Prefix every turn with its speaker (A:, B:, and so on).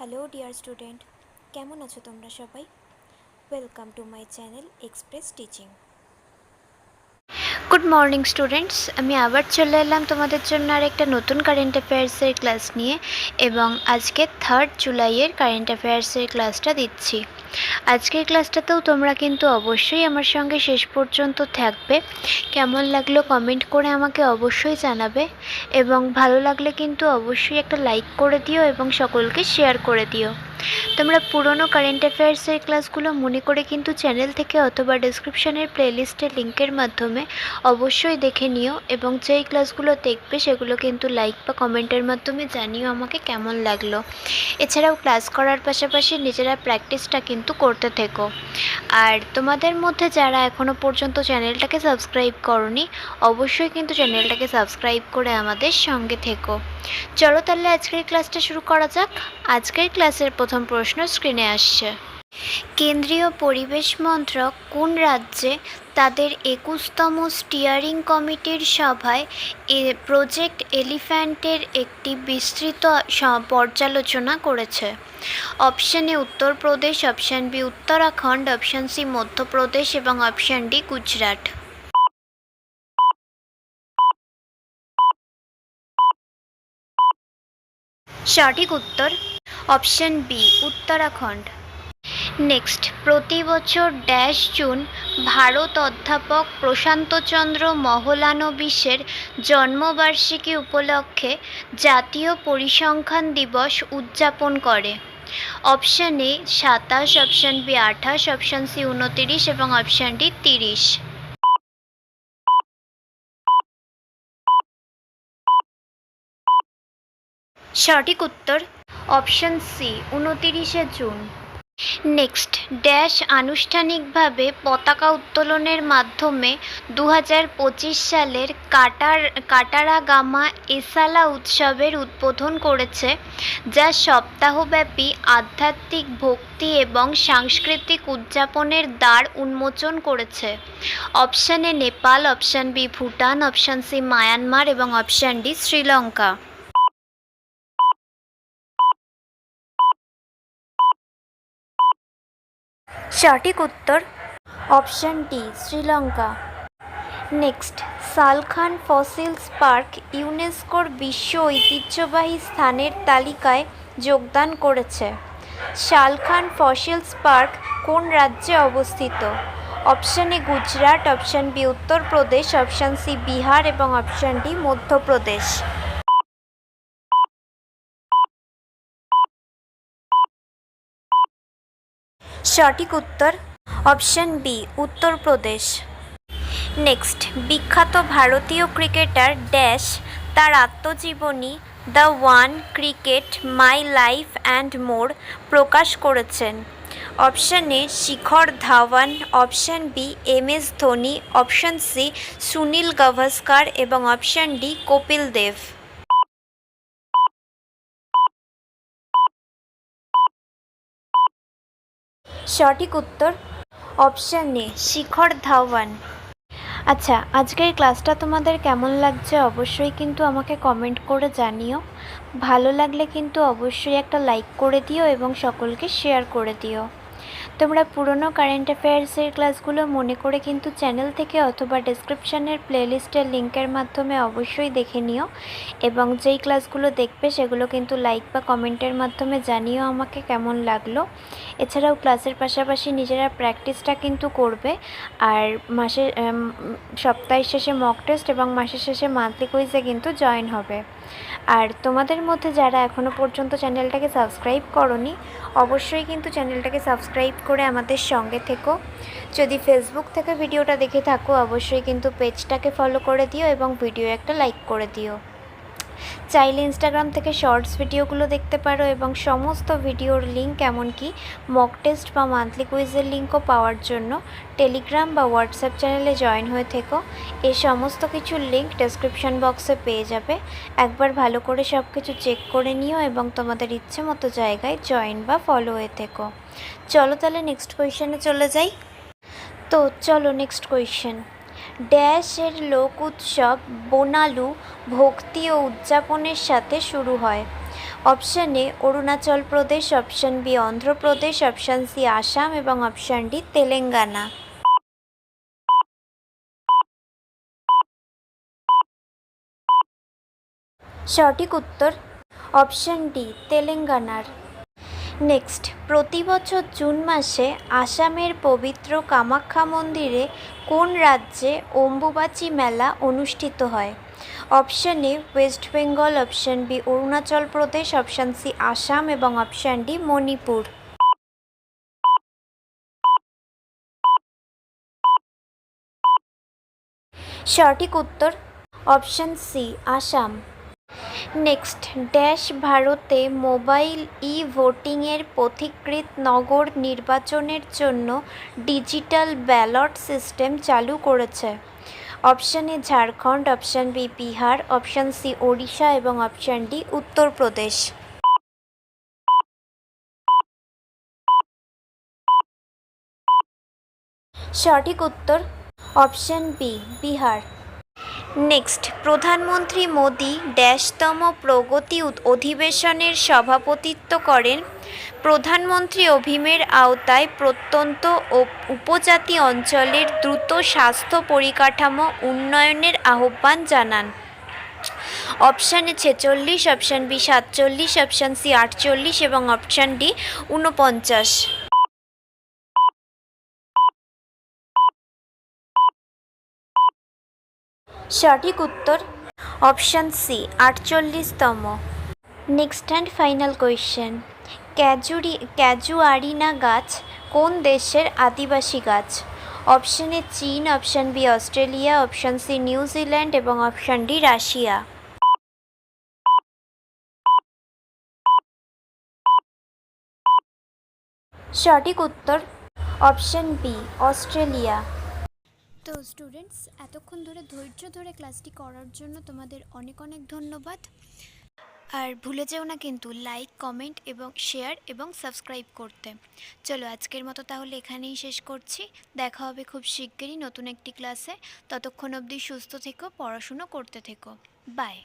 A: Hello dear student, কেমন আছো তোমরা সবাই? Welcome to my channel express teaching.
B: Good morning students, আমি আবার চলে এলাম তোমাদের জন্য আর একটা নতুন কারেন্ট অ্যাফেয়ার্সের ক্লাস নিয়ে। এবং আজকে 3 জুলাইয়ের কারেন্ট অ্যাফেয়ার্সের ক্লাসটা দিচ্ছি। আজকের ক্লাসটাতেও তোমরা কিন্তু অবশ্যই আমার সঙ্গে শেষ পর্যন্ত থাকবে। কেমন লাগলো কমেন্ট করে আমাকে অবশ্যই জানাবে, এবং ভালো লাগলে কিন্তু অবশ্যই একটা লাইক করে দিও এবং সকলকে শেয়ার করে দিও। তোমরা পুরনো কারেন্ট অ্যাফেয়ার্সের ক্লাসগুলো মনে করে কিন্তু চ্যানেল থেকে অথবা ডেসক্রিপশনের প্লেলিস্টের লিঙ্কের মাধ্যমে অবশ্যই দেখে নিও, এবং যেই ক্লাসগুলো দেখবে সেগুলো কিন্তু লাইক বা কমেন্টের মাধ্যমে জানিও আমাকে কেমন লাগলো। এছাড়াও ক্লাস করার পাশাপাশি নিজেরা প্র্যাকটিসটা কিন্তু করতে থেকো। আর তোমাদের মধ্যে যারা এখনও পর্যন্ত চ্যানেলটাকে সাবস্ক্রাইব করোনি, অবশ্যই কিন্তু চ্যানেলটাকে সাবস্ক্রাইব করে আমাদের সঙ্গে থেকো। চলো তাহলে আজকের ক্লাসটা শুরু করা যাক। আজকের ক্লাসের প্রথম প্রশ্ন স্ক্রিনে আসছে। কেন্দ্রীয় পরিবেশ মন্ত্রক কোন রাজ্যে তাদের 21তম স্টিয়ারিং কমিটির সভায় প্রজেক্ট এলিফ্যান্টের একটি বিস্তৃত পর্যালোচনা করেছে? Option A Uttar Pradesh, option B Uttarakhand, option C Madhya Pradesh এবং অপশান ডি গুজরাট। সঠিক উত্তর অপশান বি উত্তরাখণ্ড। নেক্সট, প্রতি বছর জুন ভারত অধ্যাপক প্রশান্তচন্দ্র মহলানবিশের জন্মবার্ষিকী উপলক্ষে জাতীয় পরিসংখ্যান দিবস উদযাপন করে? Option A 27, option B 28, option C 29 এবং অপশান ডি 30। সঠিক উত্তর অপশান সি 29 জুন। নেক্সট, আনুষ্ঠানিকভাবে পতাকা উত্তোলনের মাধ্যমে 2025 সালের কাটারাগামা এসালা উৎসবের উদ্বোধন করেছে, যা সপ্তাহব্যাপী আধ্যাত্মিক ভক্তি এবং সাংস্কৃতিক উদযাপনের দ্বার উন্মোচন করেছে? Option A Nepal, option B Bhutan, option C Myanmar এবং অপশান ডি শ্রীলঙ্কা। সঠিক উত্তর option D Sri Lanka. Next, Salkhan fossils park ইউনেস্কোর বিশ্ব ঐতিহ্যবাহী স্থানের তালিকায় যোগদান করেছে। সালখান ফসিলস পার্ক কোন রাজ্যে অবস্থিত? Option A Gujarat, option B Uttar Pradesh, option C Bihar এবং অপশান ডি মধ্যপ্রদেশ। সঠিক উত্তর অপশান বি উত্তরপ্রদেশ। নেক্সট, বিখ্যাত ভারতীয় ক্রিকেটার তার আত্মজীবনী the one cricket my life and more প্রকাশ করেছেন? Option A Shikhar Dhawan, option B MS Dhoni, option C Sunil Gavaskar এবং অপশান ডি কপিল দেব। সঠিক উত্তর অপশান এ শিখর ধাওয়ান। আচ্ছা, আজকের ক্লাসটা তোমাদের কেমন লাগছে অবশ্যই কিন্তু আমাকে কমেন্ট করে জানিও। ভালো লাগলে কিন্তু অবশ্যই একটা লাইক করে দিও এবং সকলকে শেয়ার করে দিও। তোমরা পুরনো কারেন্ট অ্যাফেয়ার্সের ক্লাসগুলো মনে করে কিন্তু চ্যানেল থেকে অথবা ডেসক্রিপশানের প্লেলিস্টের লিঙ্কের মাধ্যমে অবশ্যই দেখে নিও, এবং যেই ক্লাসগুলো দেখবে সেগুলো কিন্তু লাইক বা কমেন্টের মাধ্যমে জানিও আমাকে কেমন লাগলো। এছাড়াও ক্লাসের পাশাপাশি নিজেরা প্র্যাকটিসটা কিন্তু করবে। আর সপ্তাহের শেষে মক টেস্ট এবং মাসের শেষে মান্থলি কুইজে কিন্তু জয়েন হবে। আর তোমাদের মধ্যে যারা এখনও পর্যন্ত চ্যানেলটাকে সাবস্ক্রাইব করোনি, অবশ্যই কিন্তু চ্যানেলটাকে সাবস্ক্রাইব করে আমাদের সঙ্গে থেকো। যদি ফেসবুক থেকে ভিডিওটা দেখে থাকো, অবশ্যই কিন্তু পেজটাকে ফলো করে দিও এবং ভিডিও একটা লাইক করে দিও। চাইলে ইনস্টাগ্রাম থেকে শর্টস ভিডিওগুলো দেখতে পারো, এবং সমস্ত ভিডিওর লিঙ্ক এমনকি মক টেস্ট বা মান্থলি কুইজের লিঙ্কও পাওয়ার জন্য টেলিগ্রাম বা হোয়াটসঅ্যাপ চ্যানেলে জয়েন হয়ে থেকো। এই সমস্ত কিছুর লিঙ্ক ডেসক্রিপশন বক্সে পেয়ে যাবে। একবার ভালো করে সব কিছু চেক করে নিও এবং তোমাদের ইচ্ছে মতো জায়গায় জয়েন বা ফলো হয়ে থেকো। চলো তাহলে নেক্সট কোয়েশ্চেনে চলে যাই। তো চলো নেক্সট কোয়েশ্চেন। এর লোক উৎসব বোনালু ভক্তি ও উদযাপনের সাথে শুরু হয়? Option A Arunachal Pradesh, option B Andhra Pradesh, option C Assam এবং অপশান ডি তেলেঙ্গানা। সঠিক উত্তর অপশান ডি তেলেঙ্গানার। নেক্সট, প্রতি বছর জুন মাসে আসামের পবিত্র কামাখ্যা মন্দিরে কোন রাজ্যে অম্বুবাচী মেলা অনুষ্ঠিত হয়? Option A West Bengal, option B Arunachal Pradesh, option C Assam এবং অপশান ডি মণিপুর। সঠিক উত্তর option C Assam. Next, dash ভারতে মোবাইল ই ভোটিংয়ের পথিকৃৎ নগর নির্বাচনের জন্য ডিজিটাল ব্যালট সিস্টেম চালু করেছে? Option A Jharkhand, option B Bihar, option C Odisha এবং অপশান ডি উত্তরপ্রদেশ। সঠিক উত্তর অপশান বি বিহার। নেক্সট, প্রধানমন্ত্রী মোদি ড্যাশতম প্রগতি অধিবেশনের সভাপতিত্ব করেন? প্রধানমন্ত্রী অভিমের আওতায় প্রত্যন্ত ও উপজাতি অঞ্চলের দ্রুত স্বাস্থ্য পরিকাঠামো উন্নয়নের আহ্বান জানান? Option A 46, option B 47, option C 48 এবং অপশান ডি 49। সঠিক উত্তর অপশান সি 48তম। Next and final question, casuarina গাছ কোন দেশের আদিবাসী গাছ? অপশান এ চীন, option B Australia, option C New Zealand এবং অপশান ডি রাশিয়া। সঠিক উত্তর অপশান বি অস্ট্রেলিয়া।
A: তো স্টুডেন্টস, এতক্ষণ ধরে ধৈর্য ধরে ক্লাসটি করার জন্য তোমাদের অনেক অনেক ধন্যবাদ। আর ভুলে যেও না কিন্তু লাইক, কমেন্ট এবং শেয়ার এবং সাবস্ক্রাইব করতে। চলো আজকের মতো তাহলে এখানেই শেষ করছি। দেখা হবে খুব শিগগিরই নতুন একটি ক্লাসে। ততক্ষণ অবধি সুস্থ থেকো, পড়াশুনো করতে থেকো। বাই।